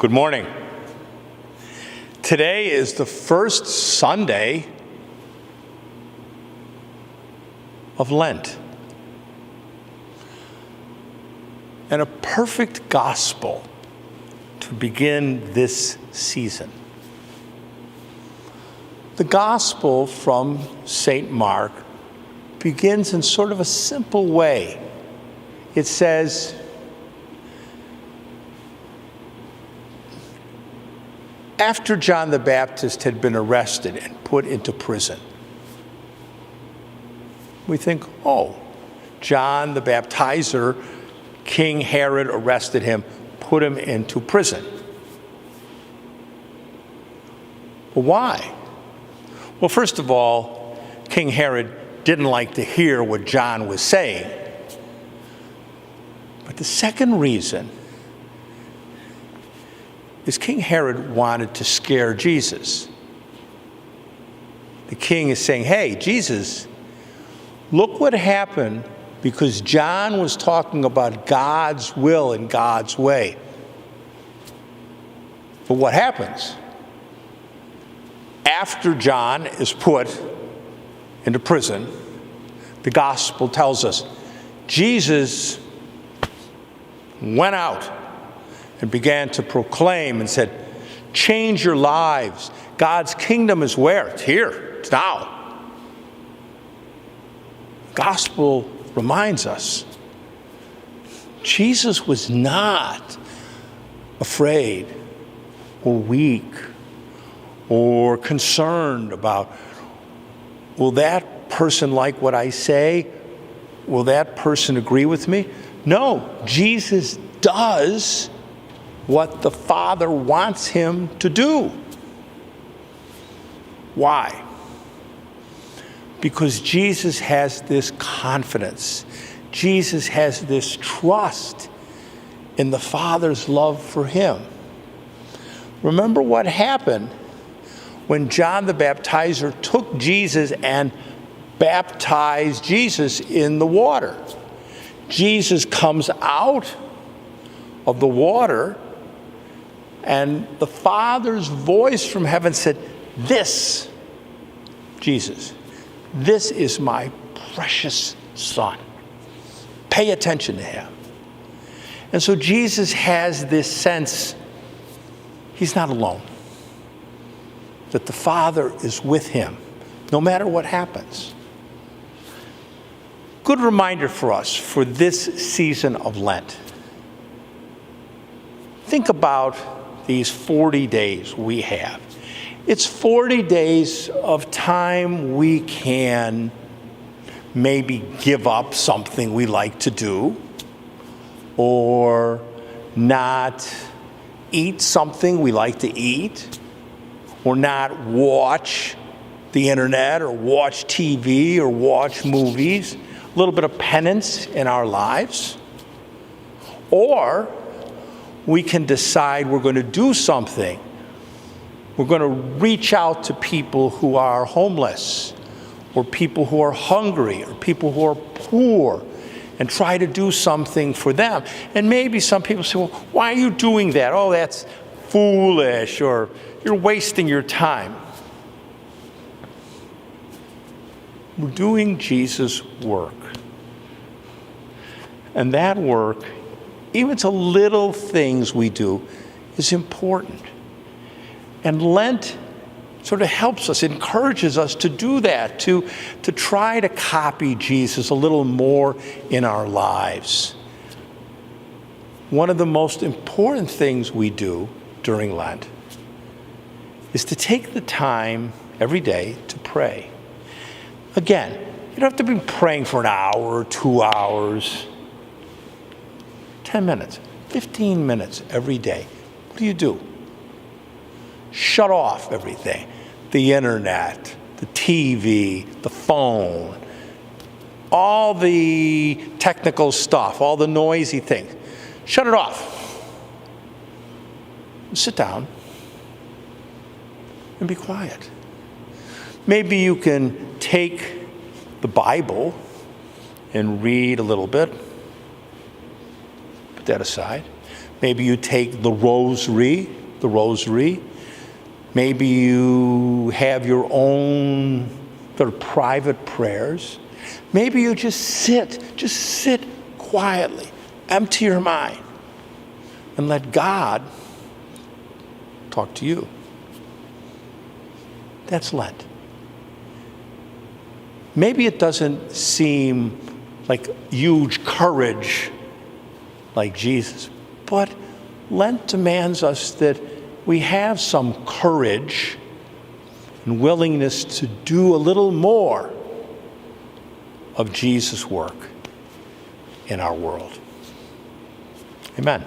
Good morning. Today is the first Sunday of Lent, and a perfect gospel to begin this season. The gospel from St. Mark begins in sort of a simple way. It says, after John the Baptist had been arrested and put into prison, we think, oh, John the Baptizer, King Herod arrested him, put him into prison. But why? Well, first of all, King Herod didn't like to hear what John was saying. But the second reason is King Herod wanted to scare Jesus. The king is saying, hey, Jesus, look what happened because John was talking about God's will and God's way. But what happens? After John is put into prison, the gospel tells us Jesus went out and began to proclaim and said, change your lives. God's kingdom is where? It's here. It's now. The gospel reminds us Jesus was not afraid or weak or concerned about, will that person like what I say? Will that person agree with me? No, Jesus does what the Father wants him to do. Why? Because Jesus has this confidence. Jesus has this trust in the Father's love for him. Remember what happened when John the Baptizer took Jesus and baptized Jesus in the water. Jesus comes out of the water, and the Father's voice from heaven said, this, Jesus, this is my precious Son. Pay attention to him. And so Jesus has this sense he's not alone, that the Father is with him, no matter what happens. Good reminder for us for this season of Lent. Think about these 40 days we have. It's 40 days of time we can maybe give up something we like to do, or not eat something we like to eat, or not watch the internet or watch TV or watch movies. A little bit of penance in our lives. Or we can decide we're going to do something. We're going to reach out to people who are homeless, or people who are hungry, or people who are poor, and try to do something for them. And maybe some people say, well, why are you doing that? Oh, that's foolish, or you're wasting your time. We're doing Jesus' work. And that work, even to little things we do, is important. And Lent sort of helps us, encourages us to do that, to try to copy Jesus a little more in our lives. One of the most important things we do during Lent is to take the time every day to pray. Again, you don't have to be praying for an hour or 2 hours. 10 minutes, 15 minutes every day. What do? Shut off everything. The internet, the TV, the phone, all the technical stuff, all the noisy things. Shut it off. Sit down and be quiet. Maybe you can take the Bible and read a little bit. Put that aside. Maybe you take the rosary. Maybe you have your own sort of private prayers. Maybe you just sit quietly, empty your mind, and let God talk to you. That's Lent. Maybe it doesn't seem like huge courage like Jesus, but Lent demands us that we have some courage and willingness to do a little more of Jesus' work in our world. Amen.